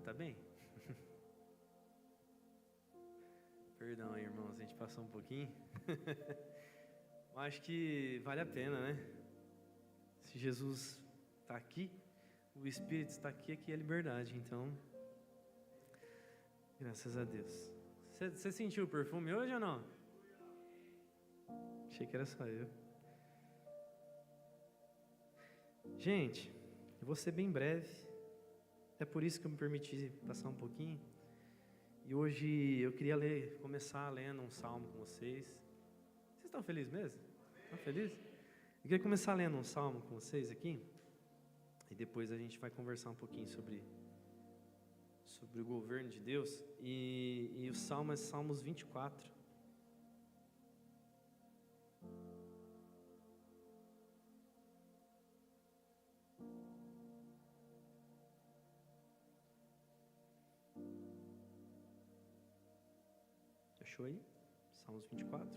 tá bem? Perdão aí, irmãos, a gente passou um pouquinho. Eu acho que vale a pena, né? Se Jesus está aqui, o Espírito está aqui, aqui é liberdade. Então, graças a Deus. Você sentiu o perfume hoje ou não? Achei que era só eu. Gente, eu vou ser bem breve. É por isso que eu me permiti passar um pouquinho. E hoje eu queria começar lendo um salmo com vocês. Vocês estão felizes mesmo? Estão felizes? Eu queria começar lendo um salmo com vocês aqui. E depois a gente vai conversar um pouquinho sobre o governo de Deus. E o salmo é Salmos 24. Achou aí? Salmos 24.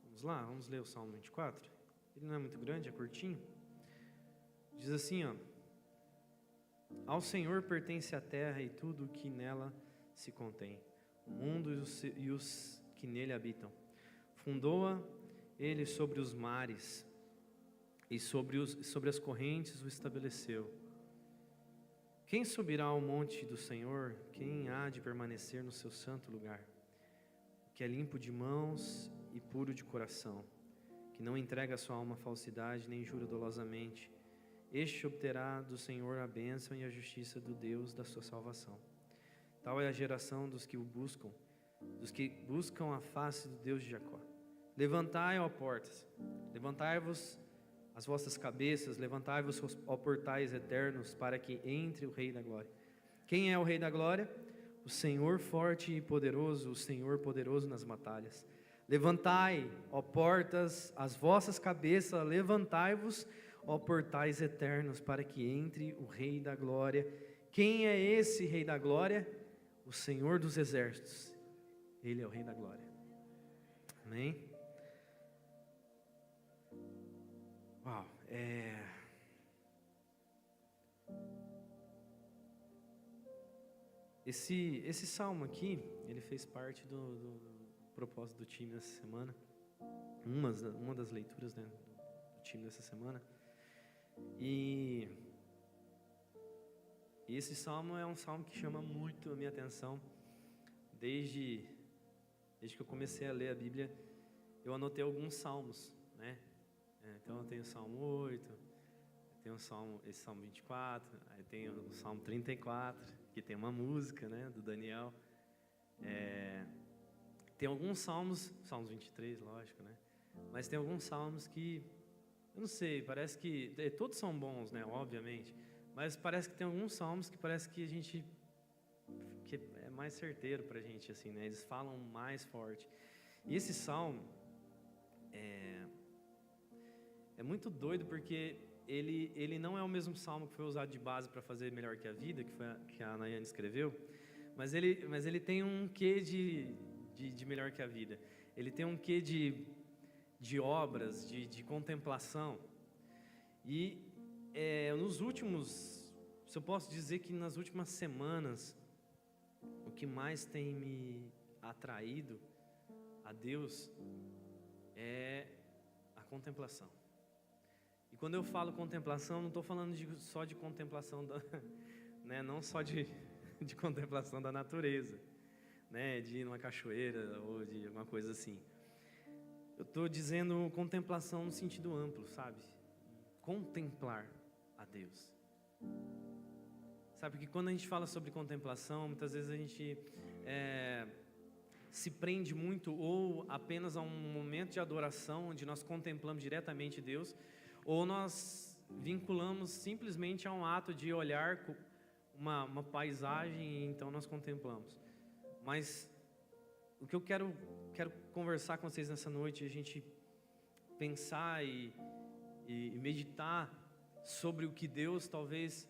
Vamos lá, vamos ler o Salmo 24. Ele não é muito grande, é curtinho. Diz assim, ó: Ao Senhor pertence a terra e tudo o que nela se contém, o mundo e os que nele habitam. Fundou-a ele sobre os mares e sobre as correntes o estabeleceu. Quem subirá ao monte do Senhor? Quem há de permanecer no seu santo lugar? O que é limpo de mãos e puro de coração, que não entrega a sua alma à falsidade, nem jura dolosamente, este obterá do Senhor a bênção e a justiça do Deus da sua salvação. Tal é a geração dos que buscam a face do Deus de Jacó. Levantai, ó portas, levantai-vos as vossas cabeças, levantai-vos, ó portais eternos, para que entre o Rei da Glória. Quem é o Rei da Glória? O Senhor forte e poderoso, o Senhor poderoso nas batalhas. Levantai, ó portas, as vossas cabeças, levantai-vos, ó portais eternos, para que entre o Rei da Glória. Quem é esse Rei da Glória? O Senhor dos Exércitos. Ele é o Rei da Glória. Amém? Uau, Esse salmo aqui, ele fez parte do propósito do time dessa semana. Uma das leituras, né, do time dessa semana. E esse salmo é um salmo que chama muito a minha atenção. Desde que eu comecei a ler a Bíblia, eu anotei alguns salmos, né? Então eu tenho o Salmo 8, tenho esse Salmo 24, aí tenho o Salmo 34, que tem uma música, né, do Daniel. Tem alguns salmos 23, lógico, né? Mas tem alguns salmos que, eu não sei, parece que, todos são bons, né, obviamente, mas parece que tem alguns salmos que parece que que é mais certeiro pra gente, assim, né? Eles falam mais forte. E esse salmo é muito doido porque ele não é o mesmo salmo que foi usado de base para fazer Melhor que a Vida, que a Nayane escreveu, mas ele tem um quê de Melhor que a Vida. Ele tem um quê de obras, de contemplação. E se eu posso dizer que nas últimas semanas, o que mais tem me atraído a Deus é a contemplação. E quando eu falo contemplação, não estou falando só de contemplação né, não só de contemplação da natureza, né, de ir numa cachoeira ou de alguma coisa assim. Eu estou dizendo contemplação no sentido amplo, sabe? Contemplar a Deus. Sabe, porque quando a gente fala sobre contemplação, muitas vezes a gente se prende muito ou apenas a um momento de adoração, onde nós contemplamos diretamente Deus, ou nós vinculamos simplesmente a um ato de olhar uma paisagem e então nós contemplamos. Mas o que eu quero conversar com vocês nessa noite, a gente pensar e meditar sobre o que Deus talvez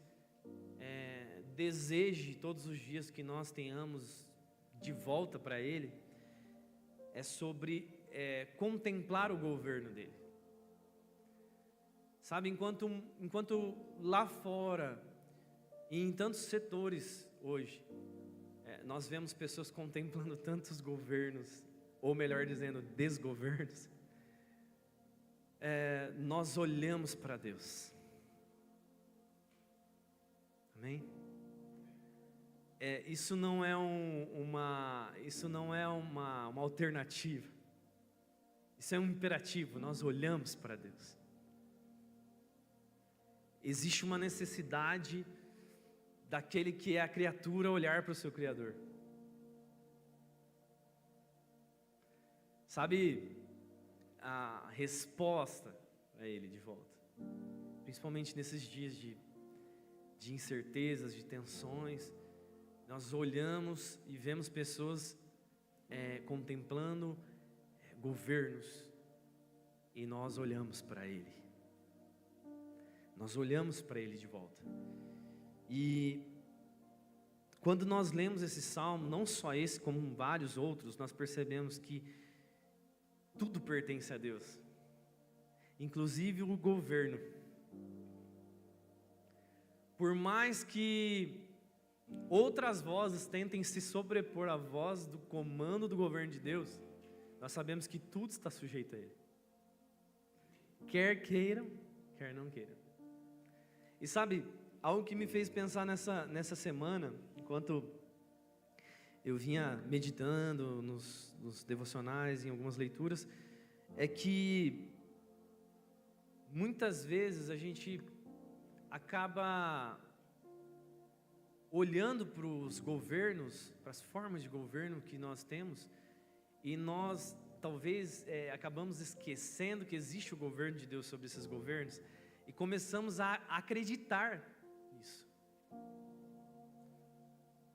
deseje todos os dias que nós tenhamos de volta para Ele, é sobre contemplar o governo dEle. Sabe, enquanto lá fora, e em tantos setores hoje, nós vemos pessoas contemplando tantos governos, ou melhor dizendo, desgovernos, nós olhamos para Deus. Amém? Isso não é uma alternativa. Isso é um imperativo, nós olhamos para Deus. Existe uma necessidade daquele que é a criatura olhar para o seu Criador. Sabe, a resposta a Ele de volta, principalmente nesses dias de incertezas, de tensões, nós olhamos e vemos pessoas contemplando governos, e nós olhamos para Ele. Nós olhamos para Ele de volta. E quando nós lemos esse salmo, não só esse, como vários outros, nós percebemos que tudo pertence a Deus, inclusive o governo. Por mais que outras vozes tentem se sobrepor à voz do comando do governo de Deus, nós sabemos que tudo está sujeito a Ele, quer queiram, quer não queiram. E sabe, algo que me fez pensar nessa semana, enquanto eu vinha meditando nos devocionais, em algumas leituras, é que muitas vezes a gente acaba olhando para os governos, para as formas de governo que nós temos, e nós talvez acabamos esquecendo que existe o governo de Deus sobre esses governos, e começamos a acreditar nisso.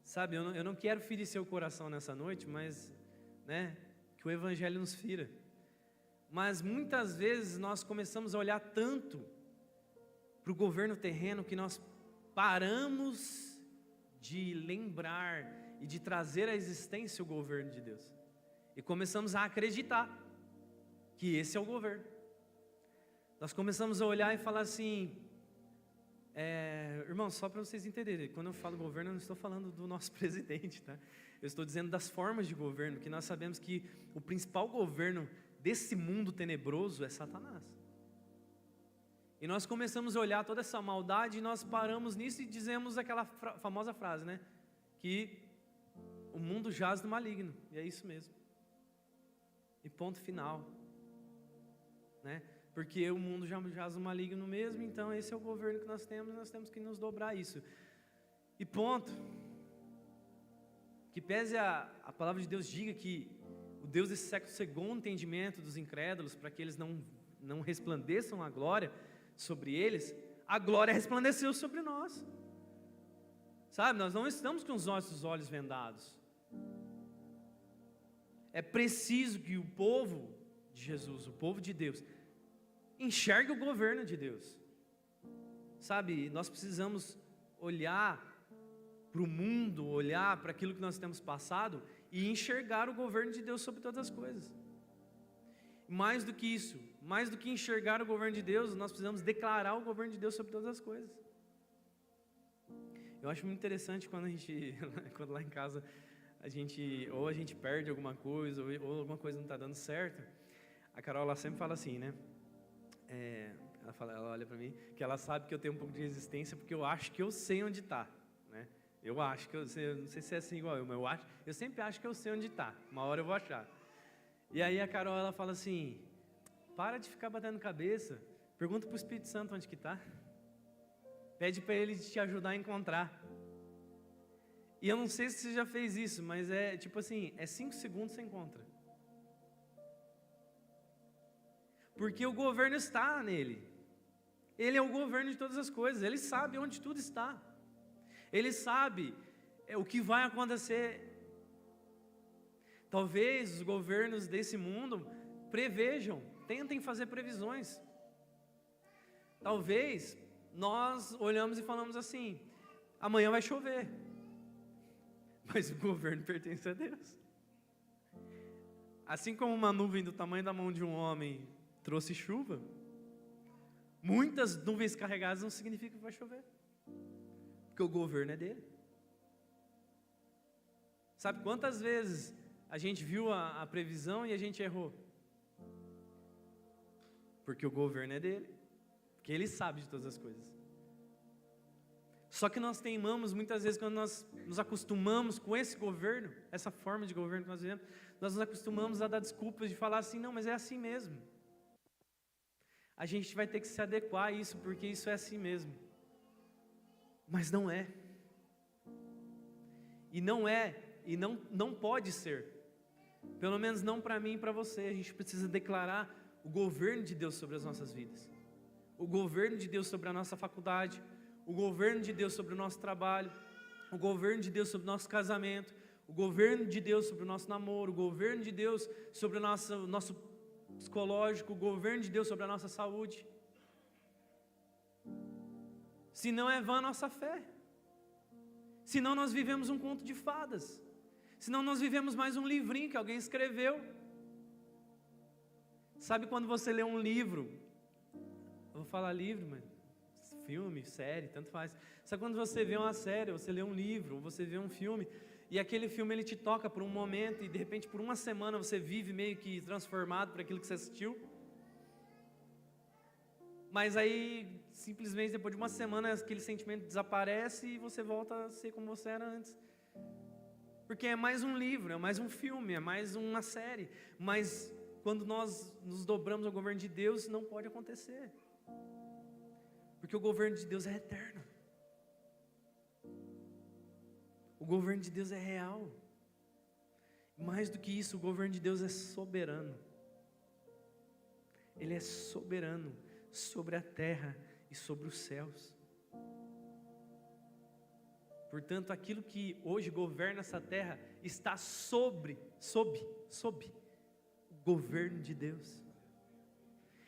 Sabe, eu não quero ferir seu coração nessa noite, mas, que o Evangelho nos fira. Mas muitas vezes nós começamos a olhar tanto para o governo terreno que nós paramos de lembrar e de trazer à existência o governo de Deus. E começamos a acreditar que esse é o governo. Nós começamos a olhar e falar assim, irmãos, só para vocês entenderem, quando eu falo governo, eu não estou falando do nosso presidente, tá? Eu estou dizendo das formas de governo, que nós sabemos que o principal governo desse mundo tenebroso é Satanás. E nós começamos a olhar toda essa maldade e nós paramos nisso e dizemos aquela famosa frase, que o mundo jaz no maligno, e é isso mesmo. E ponto final, porque o mundo já jaz no maligno mesmo, então esse é o governo que nós temos que nos dobrar a isso. E ponto. Que pese a palavra de Deus diga que o Deus desse século cegou o entendimento dos incrédulos, para que eles não resplandeçam a glória sobre eles, a glória resplandeceu sobre nós. Sabe, nós não estamos com os nossos olhos vendados. É preciso que o povo de Jesus, o povo de Deus, enxergue o governo de Deus. Sabe, nós precisamos olhar para o mundo, olhar para aquilo que nós temos passado e enxergar o governo de Deus sobre todas as coisas. Mais do que isso, mais do que enxergar o governo de Deus, nós precisamos declarar o governo de Deus sobre todas as coisas. Eu acho muito interessante quando quando lá em casa a gente perde alguma coisa, ou alguma coisa não está dando certo. A Carol, ela sempre fala assim, ela olha para mim, que ela sabe que eu tenho um pouco de resistência, porque eu acho que eu sei onde está, Eu acho que eu sei, não sei se é assim igual eu, mas eu sempre acho que eu sei onde está, uma hora eu vou achar. E aí a Carol, ela fala assim, para de ficar batendo cabeça, pergunta para o Espírito Santo onde que está, pede para ele te ajudar a encontrar. E eu não sei se você já fez isso, mas é tipo assim, 5 segundos você encontra. Porque o governo está nele. Ele é o governo de todas as coisas, ele sabe onde tudo está. Ele sabe o que vai acontecer. Talvez os governos desse mundo prevejam, tentem fazer previsões. Talvez nós olhamos e falamos assim, amanhã vai chover. Mas o governo pertence a Deus. Assim como uma nuvem do tamanho da mão de um homem trouxe chuva, Muitas nuvens carregadas não significa que vai chover, porque o governo é dele. Sabe quantas vezes a gente viu a previsão e a gente errou? Porque o governo é dele, porque ele sabe de todas as coisas. Só que nós teimamos muitas vezes, quando nós nos acostumamos com esse governo, essa forma de governo que nós vivemos, nós nos acostumamos a dar desculpas de falar assim, não, mas é assim mesmo. A gente vai ter que se adequar a isso, porque isso é assim mesmo. Mas não é. E não é, e não pode ser. Pelo menos não para mim e para você. A gente precisa declarar o governo de Deus sobre as nossas vidas. O governo de Deus sobre a nossa faculdade. O governo de Deus sobre o nosso trabalho. O governo de Deus sobre o nosso casamento. O governo de Deus sobre o nosso namoro. O governo de Deus sobre o nosso psicológico. O governo de Deus sobre a nossa saúde. Se não é vã a nossa fé. Senão nós vivemos um conto de fadas. Senão nós vivemos mais um livrinho que alguém escreveu. Sabe quando você lê um livro? Eu vou falar livro, mas filme, série, tanto faz. Sabe quando você vê uma série, você lê um livro, ou você vê um filme, e aquele filme ele te toca por um momento, e de repente por uma semana você vive meio que transformado por aquilo que você assistiu? Mas aí, simplesmente depois de uma semana, aquele sentimento desaparece e você volta a ser como você era antes. Porque é mais um livro, é mais um filme, é mais uma série. Mas quando nós nos dobramos ao governo de Deus, não pode acontecer. Porque o governo de Deus é eterno. O governo de Deus é real. Mais do que isso, o governo de Deus é soberano. Ele é soberano sobre a terra e sobre os céus. Portanto, aquilo que hoje governa essa terra está sob o governo de Deus.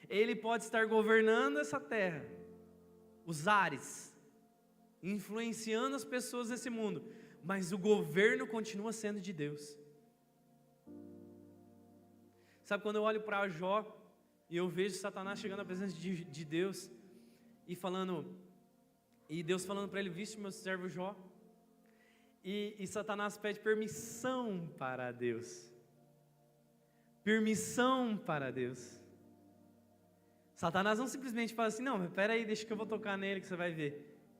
Ele pode estar governando essa terra, os ares, influenciando as pessoas desse mundo, mas o governo continua sendo de Deus. Sabe, quando eu olho para Jó e eu vejo Satanás chegando à presença de Deus e Deus falando para ele: viste meu servo Jó? E Satanás pede permissão para Deus. Permissão para Deus. Satanás não simplesmente fala assim: não, mas peraí, deixa que eu vou tocar nele que você vai ver.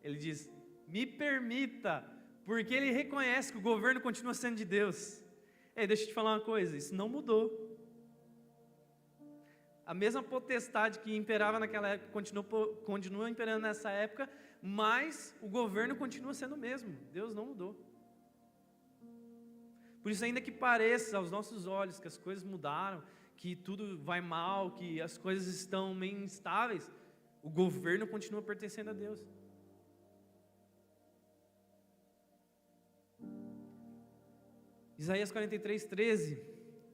Ele diz: me permita, porque ele reconhece que o governo continua sendo de Deus. Ei, deixa eu te falar uma coisa, isso não mudou. A mesma potestade que imperava naquela época continua imperando nessa época, mas o governo continua sendo o mesmo. Deus não mudou. Por isso, ainda que pareça aos nossos olhos que as coisas mudaram, que tudo vai mal, que as coisas estão meio instáveis, o governo continua pertencendo a Deus. Isaías 43:13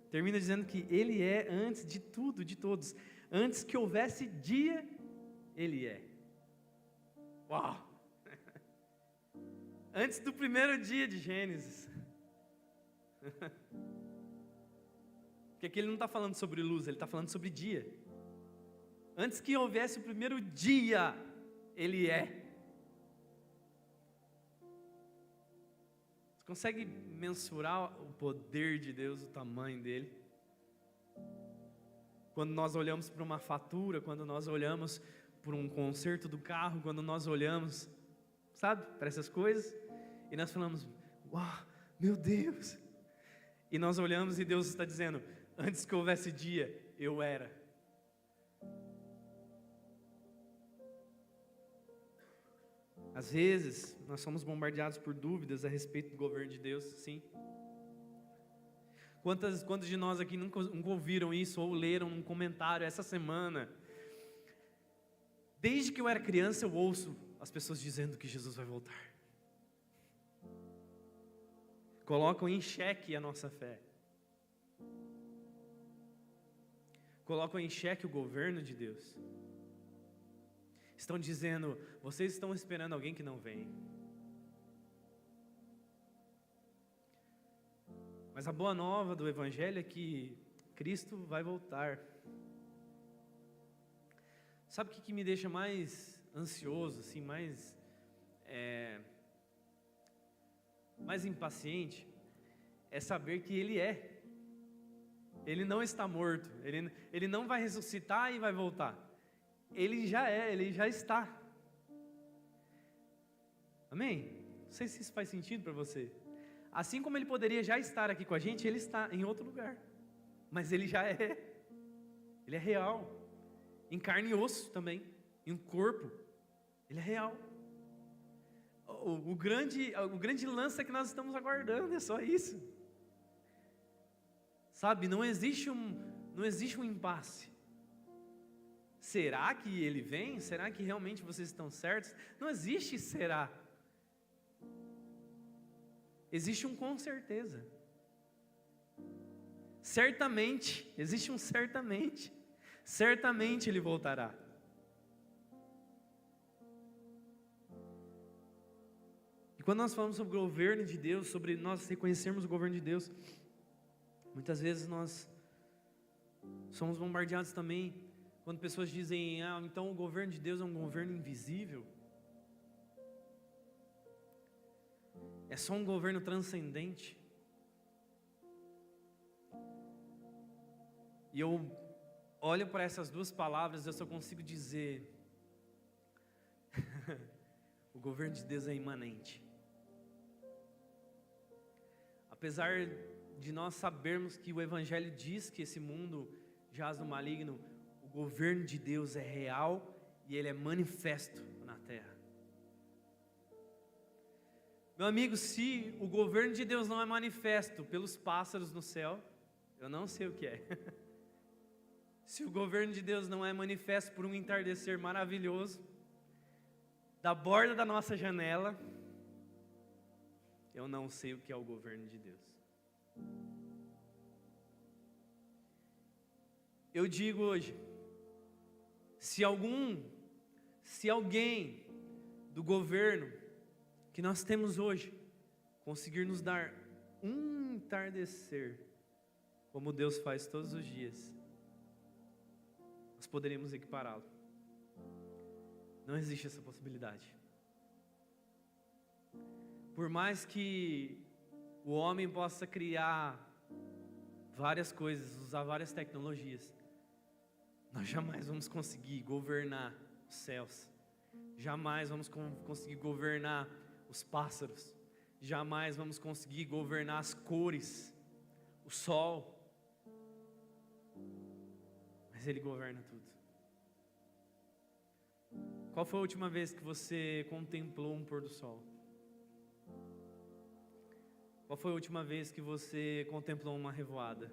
termina dizendo que Ele é antes de tudo, de todos. Antes que houvesse dia, Ele é. Uau! Antes do primeiro dia de Gênesis. Porque aqui ele não está falando sobre luz, ele está falando sobre dia. Antes que houvesse o primeiro dia, Ele é. Você consegue mensurar o poder de Deus, o tamanho dele? Quando nós olhamos para uma fatura, quando nós olhamos para um conserto do carro, quando nós olhamos, sabe, para essas coisas, e nós falamos: uau, meu Deus! E nós olhamos e Deus está dizendo: antes que houvesse dia, eu era. Às vezes, nós somos bombardeados por dúvidas a respeito do governo de Deus, sim. Quantos de nós aqui nunca ouviram isso ou leram um comentário essa semana? Desde que eu era criança, eu ouço as pessoas dizendo que Jesus vai voltar. Colocam em xeque a nossa fé. Colocam em xeque o governo de Deus. Estão dizendo: vocês estão esperando alguém que não vem. Mas a boa nova do Evangelho é que Cristo vai voltar. Sabe o que me deixa mais ansioso, assim, mais impaciente? É saber que Ele não está morto, Ele não vai ressuscitar e vai voltar. Ele já está. Amém? Não sei se isso faz sentido para você. Assim como Ele poderia já estar aqui com a gente, Ele está em outro lugar. Mas Ele já é. Ele é real. Em carne e osso também. Em um corpo. Ele é real. O grande lance é que nós estamos aguardando, é só isso. Sabe, não existe um impasse. Será que Ele vem? Será que realmente vocês estão certos? Não existe será. Existe um com certeza. Certamente, existe um certamente. Certamente Ele voltará. E quando nós falamos sobre o governo de Deus, sobre nós reconhecermos o governo de Deus, muitas vezes nós somos bombardeados também quando pessoas dizem, então o governo de Deus é um governo invisível. É só um governo transcendente. E eu olho para essas duas palavras e eu só consigo dizer, o governo de Deus é imanente. Apesar de nós sabermos que o Evangelho diz que esse mundo jaz no maligno, o governo de Deus é real e ele é manifesto na terra. Meu amigo, se o governo de Deus não é manifesto pelos pássaros no céu, eu não sei o que é. Se o governo de Deus não é manifesto por um entardecer maravilhoso, da borda da nossa janela, eu não sei o que é o governo de Deus. Eu digo hoje, se alguém do governo que nós temos hoje conseguir nos dar um entardecer, como Deus faz todos os dias, nós poderíamos equipará-lo. Não existe essa possibilidade. Por mais que o homem possa criar várias coisas, usar várias tecnologias, nós jamais vamos conseguir governar os céus, jamais vamos conseguir governar os pássaros, jamais vamos conseguir governar as cores, o sol, mas Ele governa tudo. Qual foi a última vez que você contemplou um pôr do sol? Qual foi a última vez que você contemplou uma revoada?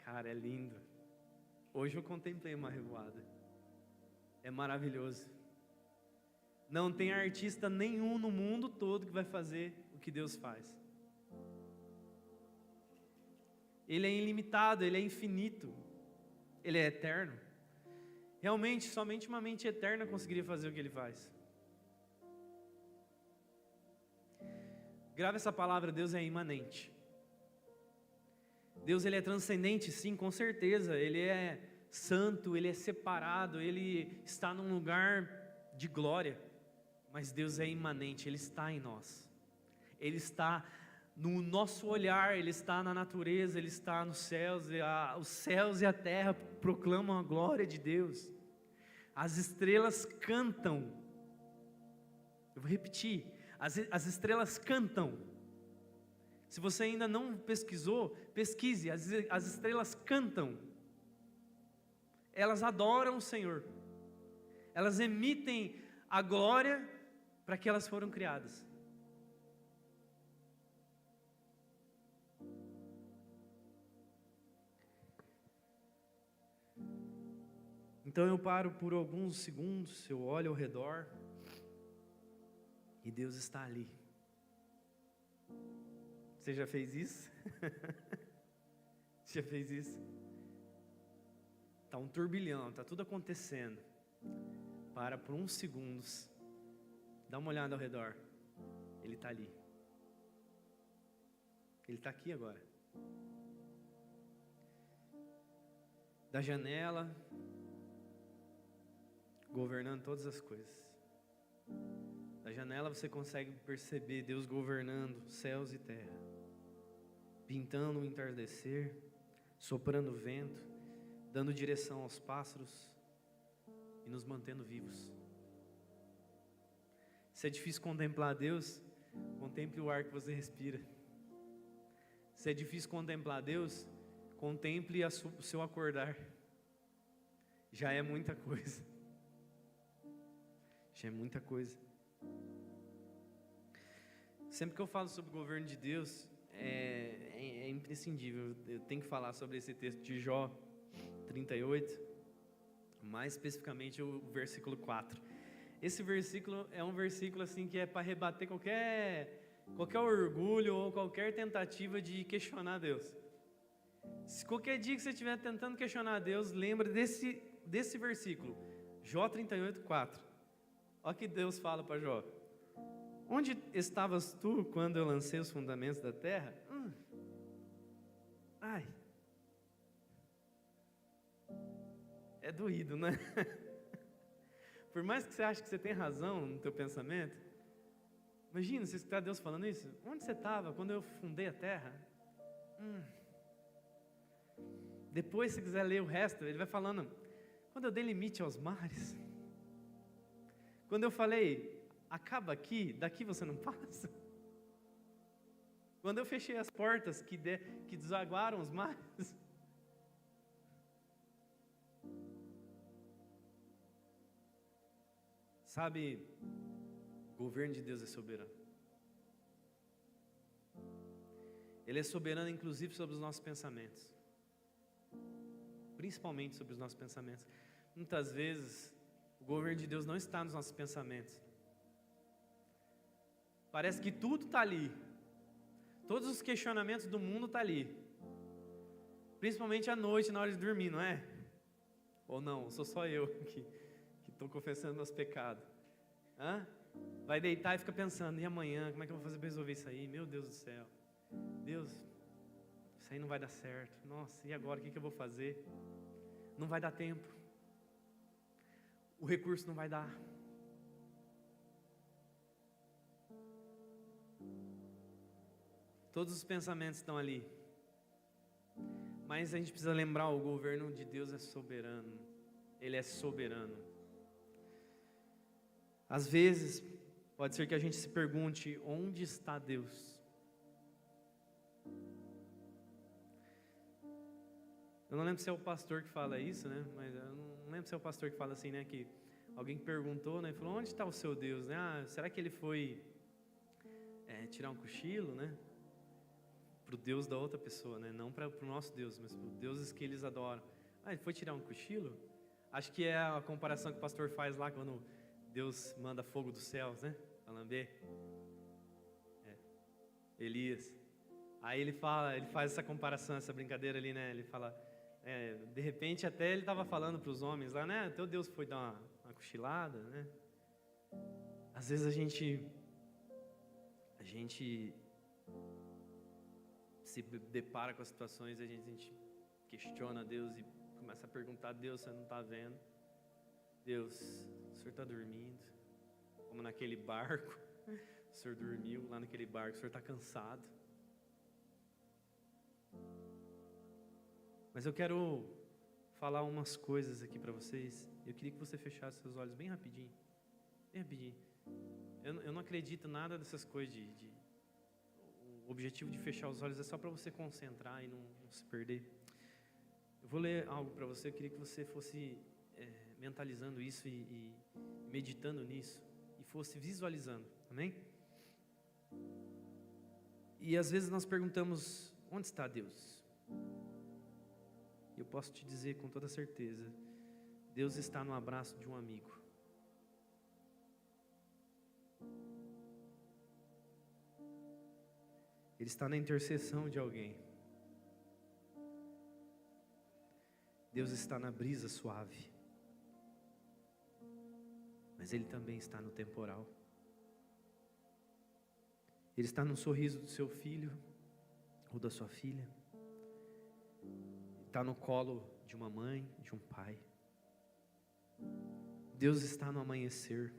Cara, é lindo. Hoje eu contemplei uma revoada. É maravilhoso. Não tem artista nenhum no mundo todo que vai fazer o que Deus faz. Ele é ilimitado, Ele é infinito, Ele é eterno. Realmente, somente uma mente eterna conseguiria fazer o que Ele faz. Grave essa palavra, Deus é imanente. Deus, Ele é transcendente, sim, com certeza. Ele é santo, Ele é separado, Ele está num lugar de glória. Mas Deus é imanente, Ele está em nós. Ele está no nosso olhar, Ele está na natureza, Ele está nos céus. Os céus e a terra proclamam a glória de Deus. As estrelas cantam. Eu vou repetir. As estrelas cantam. Se você ainda não pesquisou, pesquise. As estrelas cantam. Elas adoram o Senhor. Elas emitem a glória para que elas foram criadas. Então eu paro por alguns segundos, eu olho ao redor e Deus está ali. Você já fez isso? Você já fez isso? Está um turbilhão, está tudo acontecendo. Para por uns segundos, dá uma olhada ao redor. Ele está ali. Ele está aqui agora. Da janela, governando todas as coisas. Da janela você consegue perceber Deus governando céus e terra, pintando o entardecer, soprando vento, dando direção aos pássaros e nos mantendo vivos. Se é difícil contemplar Deus, contemple o ar que você respira. Se é difícil contemplar Deus, contemple o seu acordar. Já é muita coisa. Já é muita coisa. Sempre que eu falo sobre o governo de Deus, é imprescindível. Eu tenho que falar sobre esse texto de Jó 38, mais especificamente o versículo 4. Esse versículo é um versículo assim que é para rebater qualquer orgulho ou qualquer tentativa de questionar Deus. Se qualquer dia que você estiver tentando questionar Deus, lembra desse versículo, Jó 38, 4. Olha o que Deus fala para Jó: onde estavas tu quando eu lancei os fundamentos da terra? Ai, é doído, né? Por mais que você ache que você tem razão no teu pensamento, imagina se escutar Deus falando isso. Onde você estava quando eu fundei a terra? Depois, se quiser ler o resto, ele vai falando: quando eu dei limite aos mares, quando eu falei, acaba aqui, daqui você não passa, quando eu fechei as portas que desaguaram os mares. Sabe, o governo de Deus é soberano. Ele é soberano inclusive sobre os nossos pensamentos. Principalmente sobre os nossos pensamentos. Muitas vezes, o governo de Deus não está nos nossos pensamentos. Parece que tudo está ali. Todos os questionamentos do mundo estão ali. Principalmente à noite, na hora de dormir, não é? Ou não, sou só eu que estou confessando meus pecados. Vai deitar e fica pensando: e amanhã, como é que eu vou fazer para resolver isso aí? Meu Deus do céu. Deus, isso aí não vai dar certo. Nossa, e agora, o que eu vou fazer? Não vai dar tempo. O recurso não vai dar. Todos os pensamentos estão ali. Mas a gente precisa lembrar: o governo de Deus é soberano. Ele é soberano. Às vezes, pode ser que a gente se pergunte: onde está Deus? Eu não lembro se é o pastor que fala isso, né? Mas eu não lembro se é o pastor que fala assim, né? Que alguém perguntou, né? Falou: onde está o seu Deus, né? Será que ele foi tirar um cochilo, né? Para o Deus da outra pessoa, né? Não para o nosso Deus, mas para os deuses que eles adoram. Ele foi tirar um cochilo? Acho que é a comparação que o pastor faz lá quando Deus manda fogo dos céus, né? Para lamber. Elias. Aí ele faz essa comparação, essa brincadeira ali, né? Ele fala, de repente até ele estava falando para os homens lá, né? Teu Deus foi dar uma cochilada, né? Às vezes a gente se depara com as situações, a gente questiona Deus e começa a perguntar: Deus, você não está vendo? Deus, o Senhor está dormindo? Como naquele barco, o Senhor dormiu lá naquele barco, o Senhor está cansado. Mas eu quero falar umas coisas aqui para vocês. Eu queria que você fechasse seus olhos bem rapidinho. Bem rapidinho. Eu não acredito nada dessas coisas o objetivo de fechar os olhos é só para você concentrar e não se perder. Eu vou ler algo para você. Eu queria que você fosse mentalizando isso e meditando nisso e fosse visualizando. Amém? E às vezes nós perguntamos: onde está Deus? Eu posso te dizer com toda certeza: Deus está no abraço de um amigo. Ele está na intercessão de alguém. Deus está na brisa suave. Mas Ele também está no temporal. Ele está no sorriso do seu filho ou da sua filha. Está no colo de uma mãe, de um pai. Deus está no amanhecer,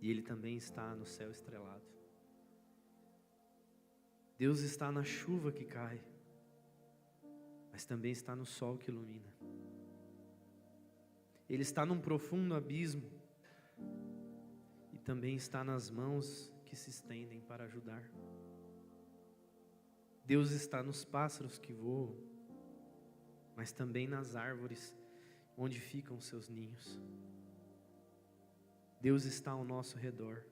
e Ele também está no céu estrelado. Deus está na chuva que cai, mas também está no sol que ilumina. Ele está num profundo abismo, e também está nas mãos que se estendem para ajudar. Deus está nos pássaros que voam, mas também nas árvores onde ficam seus ninhos. Deus está ao nosso redor,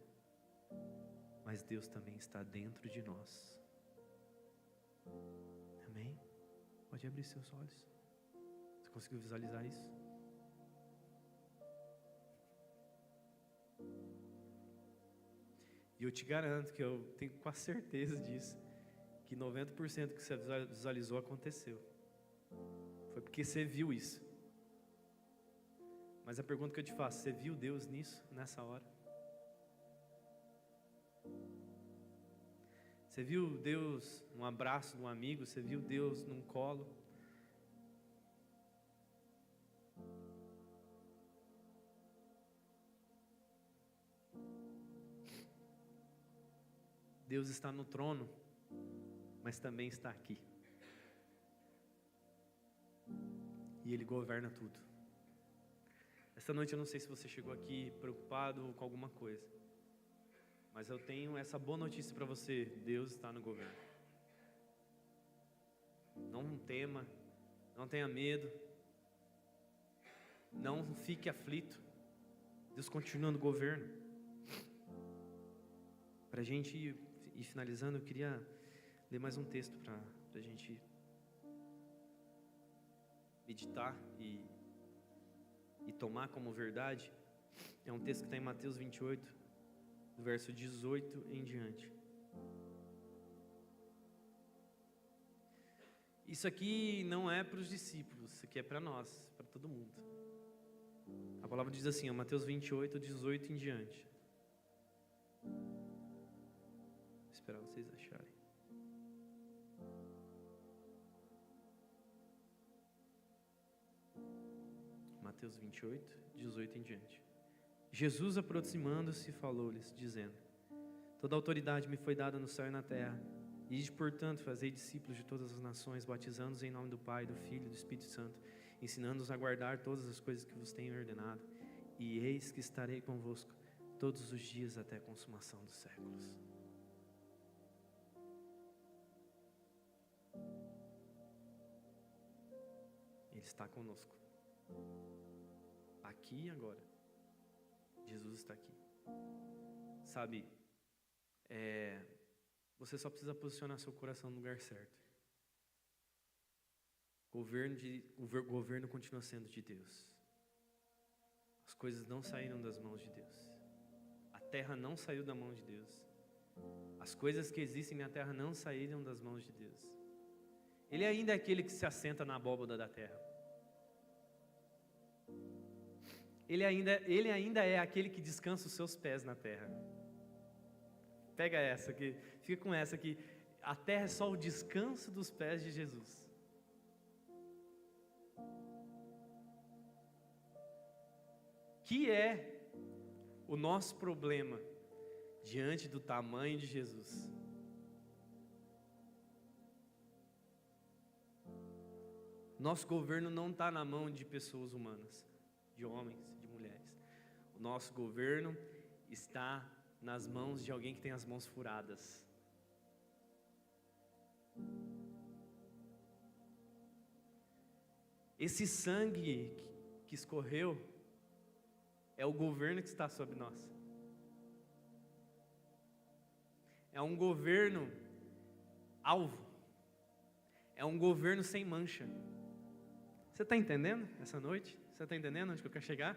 mas Deus também está dentro de nós. Amém? Pode abrir seus olhos. Você conseguiu visualizar isso? E eu te garanto que eu tenho quase certeza disso, que 90% que você visualizou aconteceu. Foi porque você viu isso. Mas a pergunta que eu te faço, você viu Deus nisso, nessa hora? Você viu Deus num abraço de um amigo? Você viu Deus num colo? Deus está no trono, mas também está aqui. E Ele governa tudo. Esta noite eu não sei se você chegou aqui preocupado com alguma coisa, mas eu tenho essa boa notícia para você: Deus está no governo. Não tema, não tenha medo, não fique aflito. Deus continua no governo. Para a gente ir finalizando, eu queria ler mais um texto para a gente meditar e tomar como verdade. É um texto que está em Mateus 28, do verso 18 em diante. Isso aqui não é para os discípulos, isso aqui é para nós, para todo mundo. A palavra diz assim, Mateus 28, 18 em diante. Vou esperar vocês acharem. Mateus 28, 18 em diante. Jesus, aproximando-se, falou-lhes, dizendo: toda autoridade me foi dada no céu e na terra. Ide, portanto, fazei discípulos de todas as nações, batizando-os em nome do Pai, do Filho e do Espírito Santo, ensinando-os a guardar todas as coisas que vos tenho ordenado. E eis que estarei convosco todos os dias até a consumação dos séculos. Ele está conosco. Aqui e agora. Jesus está aqui. Sabe, você só precisa posicionar seu coração no lugar certo. O governo continua sendo de Deus. As coisas não saíram das mãos de Deus. A terra não saiu da mão de Deus. As coisas que existem na terra não saíram das mãos de Deus. Ele ainda é aquele que se assenta na abóbada da terra. Ele ainda é aquele que descansa os seus pés na terra. Pega essa aqui, fica com essa aqui. A terra é só o descanso dos pés de Jesus. Que é o nosso problema diante do tamanho de Jesus? Nosso governo não está na mão de pessoas humanas, de homens, de mulheres. O nosso governo está nas mãos de alguém que tem as mãos furadas. Esse sangue que escorreu é o governo que está sobre nós. É um governo alvo. É um governo sem mancha. Você está entendendo essa noite? Você está entendendo onde que eu quero chegar?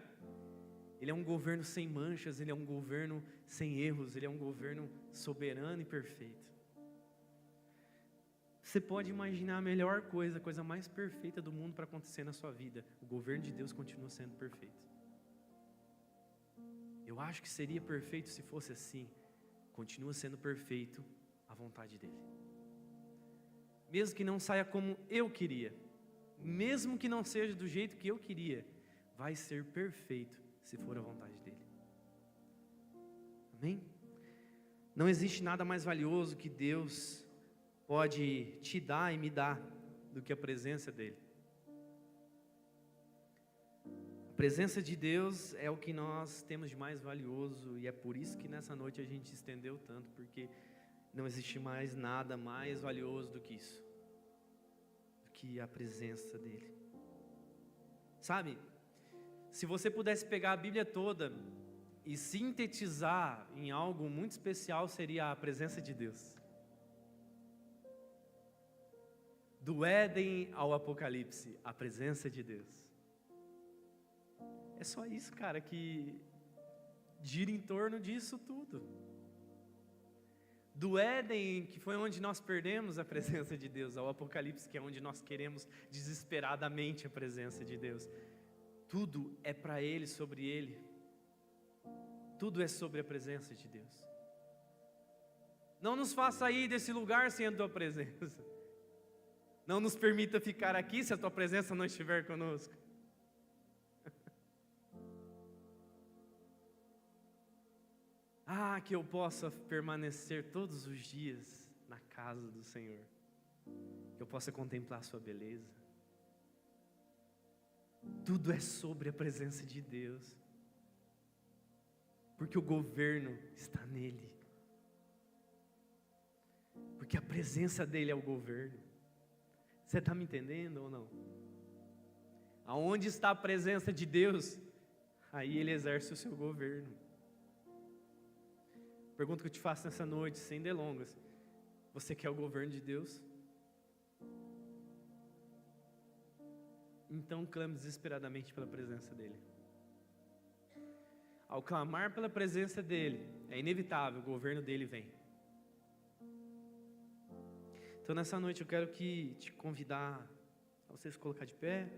Ele é um governo sem manchas, ele é um governo sem erros, ele é um governo soberano e perfeito. Você pode imaginar a melhor coisa, a coisa mais perfeita do mundo para acontecer na sua vida. O governo de Deus continua sendo perfeito. Eu acho que seria perfeito se fosse assim. Continua sendo perfeito a vontade dele. Mesmo que não saia como eu queria, mesmo que não seja do jeito que eu queria, vai ser perfeito se for a vontade dele. Amém? Não existe nada mais valioso que Deus pode te dar e me dar do que a presença dele. A presença de Deus é o que nós temos de mais valioso, e é por isso que nessa noite a gente estendeu tanto, porque não existe mais nada mais valioso do que isso, do que a presença dele. Sabe, se você pudesse pegar a Bíblia toda e sintetizar em algo muito especial, seria a presença de Deus. Do Éden ao Apocalipse, a presença de Deus. É só isso, cara, que gira em torno disso tudo. Do Éden, que foi onde nós perdemos a presença de Deus, ao Apocalipse, que é onde nós queremos desesperadamente a presença de Deus. Tudo é para Ele, sobre Ele. Tudo é sobre a presença de Deus. Não nos faça sair desse lugar sem a Tua presença. Não nos permita ficar aqui se a Tua presença não estiver conosco. Que eu possa permanecer todos os dias na casa do Senhor. Que eu possa contemplar a sua beleza. Tudo é sobre a presença de Deus. Porque o governo está nele. Porque a presença dele é o governo. Você está me entendendo ou não? Aonde está a presença de Deus, aí ele exerce o seu governo. Pergunta que eu te faço nessa noite, sem delongas: você quer o governo de Deus? Então clame desesperadamente pela presença dele. Ao clamar pela presença dele, é inevitável, o governo dele vem. Então nessa noite eu quero te convidar a você se colocar de pé.